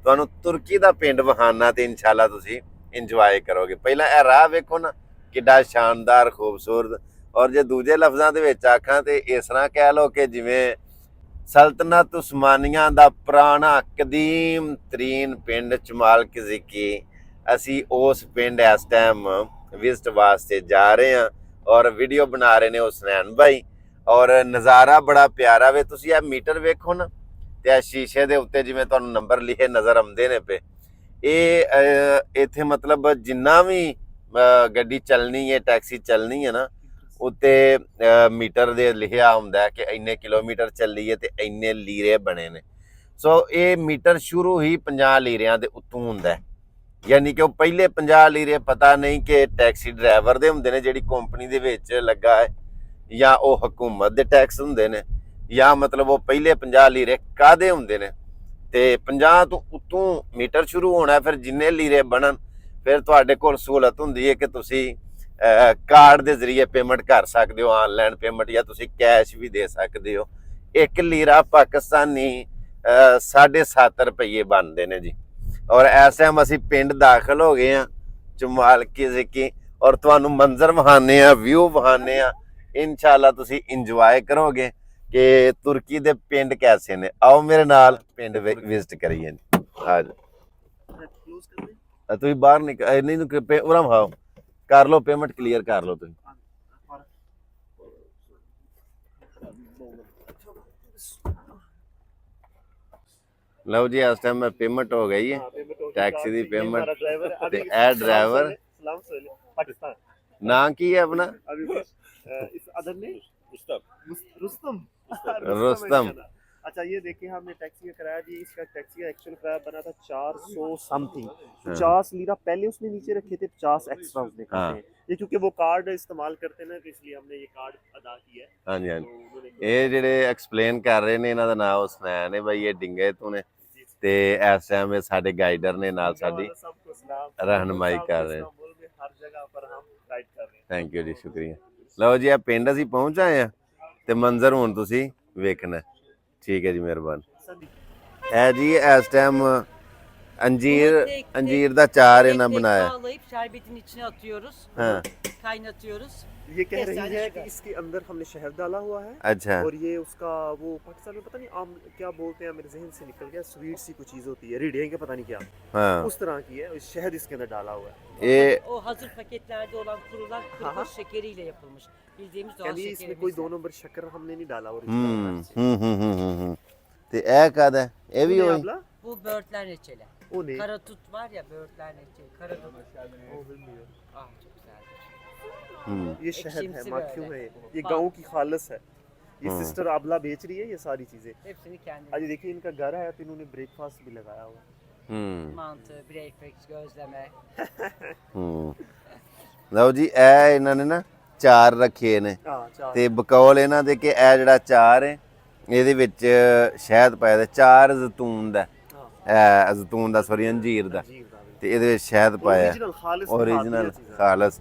ਤੁਹਾਨੂੰ ਤੁਰਕੀ ਦਾ ਪਿੰਡ ਵਹਾਨਾ ਤੇ ਇਨਸ਼ਾਅੱਲਾ ਤੁਸੀਂ ਇੰਜੋਏ ਕਰੋਗੇ। ਪਹਿਲਾਂ ਇਹ ਰਾਹ ਵੇਖੋ ਨਾ ਕਿੱਡਾ ਸ਼ਾਨਦਾਰ ਖੂਬਸੂਰਤ, ਔਰ ਜੇ ਦੂਜੇ ਲਫ਼ਜ਼ਾਂ ਦੇ ਵਿੱਚ ਆਖਾਂ ਤੇ ਇਸ ਤਰ੍ਹਾਂ ਕਹਿ ਲਓ ਕਿ ਜਿਵੇਂ ਸਲਤਨਤ ਉਸਮਾਨੀਆਂ ਦਾ ਪੁਰਾਣਾ ਕਦੀਮ ਤਰੀਨ ਪਿੰਡ ਚਮਾਲ ਕਜ਼ੀਕੀ। ਅਸੀਂ ਉਸ ਪਿੰਡ ਇਸ ਟਾਈਮ ਵਿਜ਼ਿਟ ਵਾਸਤੇ ਜਾ ਰਹੇ ਹਾਂ ਔਰ ਵੀਡੀਓ ਬਣਾ ਰਹੇ ਨੇ ਹੁਸਨੈਨ ਭਾਈ, ਔਰ ਨਜ਼ਾਰਾ ਬੜਾ ਪਿਆਰਾ ਵੇ। ਤੁਸੀਂ ਇਹ ਮੀਟਰ ਵੇਖੋ ਨਾ ਤੇ ਇਹ ਸ਼ੀਸ਼ੇ ਦੇ ਉੱਤੇ ਜਿਵੇਂ ਤੁਹਾਨੂੰ ਨੰਬਰ ਲਿਖੇ ਨਜ਼ਰ ਆਉਂਦੇ ਨੇ ਪਏ, ਇਹ ਇੱਥੇ ਮਤਲਬ ਜਿੰਨਾ ਵੀ ਗੱਡੀ ਚੱਲਣੀ ਹੈ, ਟੈਕਸੀ ਚੱਲਣੀ ਹੈ ਨਾ, ਉੱਤੇ ਮੀਟਰ ਦੇ ਲਿਖਿਆ ਹੁੰਦਾ ਕਿ ਇੰਨੇ ਕਿਲੋਮੀਟਰ ਚੱਲੀ ਹੈ ਤੇ ਇੰਨੇ ਲੀਰੇ ਬਣੇ ਨੇ। ਸੋ ਇਹ ਮੀਟਰ ਸ਼ੁਰੂ ਹੀ 50 ਲੀਰਿਆਂ ਦੇ ਉੱਤੋਂ ਹੁੰਦਾ ਹੈ, ਯਾਨੀ ਕਿ ਉਹ ਪਹਿਲੇ 50 ਲੀਰੇ ਪਤਾ ਨਹੀਂ ਕਿ ਟੈਕਸੀ ਡਰਾਈਵਰ ਦੇ ਹੁੰਦੇ ਨੇ ਜਿਹੜੀ ਕੰਪਨੀ ਦੇ ਵਿੱਚ ਲੱਗਾ ਹੈ, ਜਾਂ ਉਹ ਹਕੂਮਤ ਦੇ ਟੈਕਸ ਹੁੰਦੇ ਨੇ, ਜਾਂ ਮਤਲਬ ਉਹ ਪਹਿਲੇ 50 ਲੀਰੇ ਕਾਹਦੇ ਹੁੰਦੇ ਨੇ। ਤੇ 50 ਤੋਂ ਉੱਤੋਂ ਮੀਟਰ ਸ਼ੁਰੂ ਹੋਣਾ, ਫਿਰ ਜਿੰਨੇ ਲੀਰੇ ਬਣਨ ਫਿਰ ਤੁਹਾਡੇ ਕੋਲ ਸਹੂਲਤ ਹੁੰਦੀ ਹੈ ਕਿ ਤੁਸੀਂ ਕਾਰਡ ਦੇ ਜ਼ਰੀਏ ਪੇਮੈਂਟ ਕਰ ਸਕਦੇ ਹੋ, ਆਨਲਾਈਨ ਪੇਮੈਂਟ, ਜਾਂ ਤੁਸੀਂ ਕੈਸ਼ ਵੀ ਦੇ ਸਕਦੇ ਹੋ। 1 ਲੀਰਾ ਪਾਕਿਸਤਾਨੀ 7.5 ਰੁਪਏ ਬਣਦੇ ਨੇ ਜੀ। ਔਰ ਇਸ ਟਾਈਮ ਅਸੀਂ ਪਿੰਡ ਦਾਖਲ ਹੋ ਗਏ ਹਾਂ ਚਮਾਲ ਕਜ਼ੀਕੀ, ਔਰ ਤੁਹਾਨੂੰ ਮੰਜ਼ਰ ਵਿਖਾਉਂਦੇ ਆ, ਵਿਊ ਵਿਖਾਉਂਦੇ ਆ। ਇਨਸ਼ਾਅੱਲਾ ਤੁਸੀਂ ਇੰਜੋਏ ਕਰੋਗੇ ਕਿ ਤੁਰਕੀ ਦੇ ਪਿੰਡ ਕੈਸੇ ਨੇ। ਆਓ ਮੇਰੇ ਨਾਲ ਪਿੰਡ ਵਿਜ਼ਿਟ ਕਰੀਏ। ਆ ਜਾਓ ਤੁਸੀਂ ਬਾਹਰ ਨਿਕਲ ਨਹੀਂ ਉਰਾਂ ਵਿਖਾਓ, ਕਰ ਲਓ ਪੇਮੈਂਟ ਕਲੀਅਰ ਕਰ ਲਓ ਤੁਸੀਂ। ਲਓ ਜੀ ਇਸ ਟਾਈਮ पेमेंट हो गई है, टैक्सी की पेमेंट। ते ए ड्राइवर पाकिस्तान ना की है अपना इस अदर ने रुस्तम रुस्तम। अच्छा ये देखिए हमने टैक्सी का किराया जी, इसका टैक्सी का एक्चुअल किराया बना था 400 समथिंग। 50 लीरा पहले उसने नीचे रखे थे, 50 एक्स्ट्रा उसने काटे हैं। ये क्योंकि वो कार्ड इस्तेमाल करते हैं ना, तो इसलिए हमने ये कार्ड अदा किया है। हाँ जी हाँ जी, ये ਜਿਹੜੇ ਐਕਸਪਲੇਨ ਕਰ ਰਹੇ ਨੇ ਇਹਨਾਂ ਦਾ ਨਾਮ ਹੁਸਨੈਨ ਹੈ ਭਾਈ, ਇਹ ਡਿੰਗੇ ਤੋਂ ਨੇ ਤੇ ਇਸ ਟਾਈਮ ਇਹ ਸਾਡੇ ਗਾਈਡਰ ਨੇ ਨਾਲ ਸਾਡੀ ਰਹਿਨਮਾਈ ਕਰ ਰਹੇ ਨੇ। हर जगह पर हम गाइड कर रहे हैं। ਥੈਂਕ ਯੂ ਜੀ, ਸ਼ੁਕਰੀਆ। ਲਓ ਜੀ ਇਹ ਪਿੰਡ ਅਸੀਂ ਪਹੁੰਚ ਆਏ ਆ ਤੇ ਮੰਜ਼ਰ ਹੁਣ ਤੁਸੀਂ ਵੇਖਣਾ। ਠੀਕ ਹੈ ਜੀ, ਮਿਹਰਬਾਨੀ। ਇਹ ਜੀ ਇਸ ਟਾਈਮ अंजीर ਦਾ ਚਾਰ ਇਹਨਾਂ ਬਣਾਇਆ। Bağlayıp şerbetin içine atıyoruz. हाँ Kaynatıyoruz. ये कह रही है कि इसके अंदर हमने शहद डाला हुआ है, अच्छा, और ये उसका वो पाकिस्तान में पता नहीं आम क्या बोलते हैं, मेरे जहन से निकल गया, स्वीट सी कुछ चीज होती है, रीढ़ियां के पता नहीं क्या, हाँ उस तरह की है। शहद इसके अंदर डाला हुआ है। ये O hazır paketlerde olan kurulan kırpız şekeriyle yapılmış. Bildiğimiz doğal कहती है इसमें şekerimiz. कोई 2 नंबर शक्कर हमने नहीं डाला, और ਤੇ ਇਹ ਕਾਹਦਾ ਹੈ? ਇਹ ਵੀ ਹੋਈ Bu böğürtlen reçeli. o ne? Kara tut var ya, böğürtlen reçeli. Kara tut. O bilmiyorum. Ah çok güzeldir. ये शहद है, ekşimsi माखियों böyle. है, ये गाँव की खालस है। ये हाँ। सिस्टर आबला बेच रही है ये सारी चीजें। Hepsini kendi. आज देखिए इनका घर है तो इन्होंने ब्रेकफास्ट भी लगाया हुआ है। Mantı, breakfast, gözleme. ਲਓ ਜੀ ਇਹ ਇਹਨਾਂ ਨੇ ਨਾ ਚਾਰ ਰੱਖੇ ਨੇ हाँ चार। ਤੇ ਬਕੌਲ ਇਹਨਾਂ ਦੇ ਕਿ ਇਹ ਜਿਹੜਾ ਚਾਰ ਹੈ ਇਹਦੇ ਵਿੱਚ ਸ਼ਹਿਦ ਪਾਇਆ, ਚਾਰ ਜ਼ੈਤੂਨ ਦਾ, ਇਹ ਜ਼ੈਤੂਨ ਦਾ ਸੌਰੀ ਅੰਜੀਰ ਦਾ, जीर दाल। ਤੇ ਇਹਦੇ ਵਿੱਚ ਸ਼ਹਿਦ ਪਾਇਆ, ओरिजिनल खालिस ओरिजिनल चीज़ है। खालस।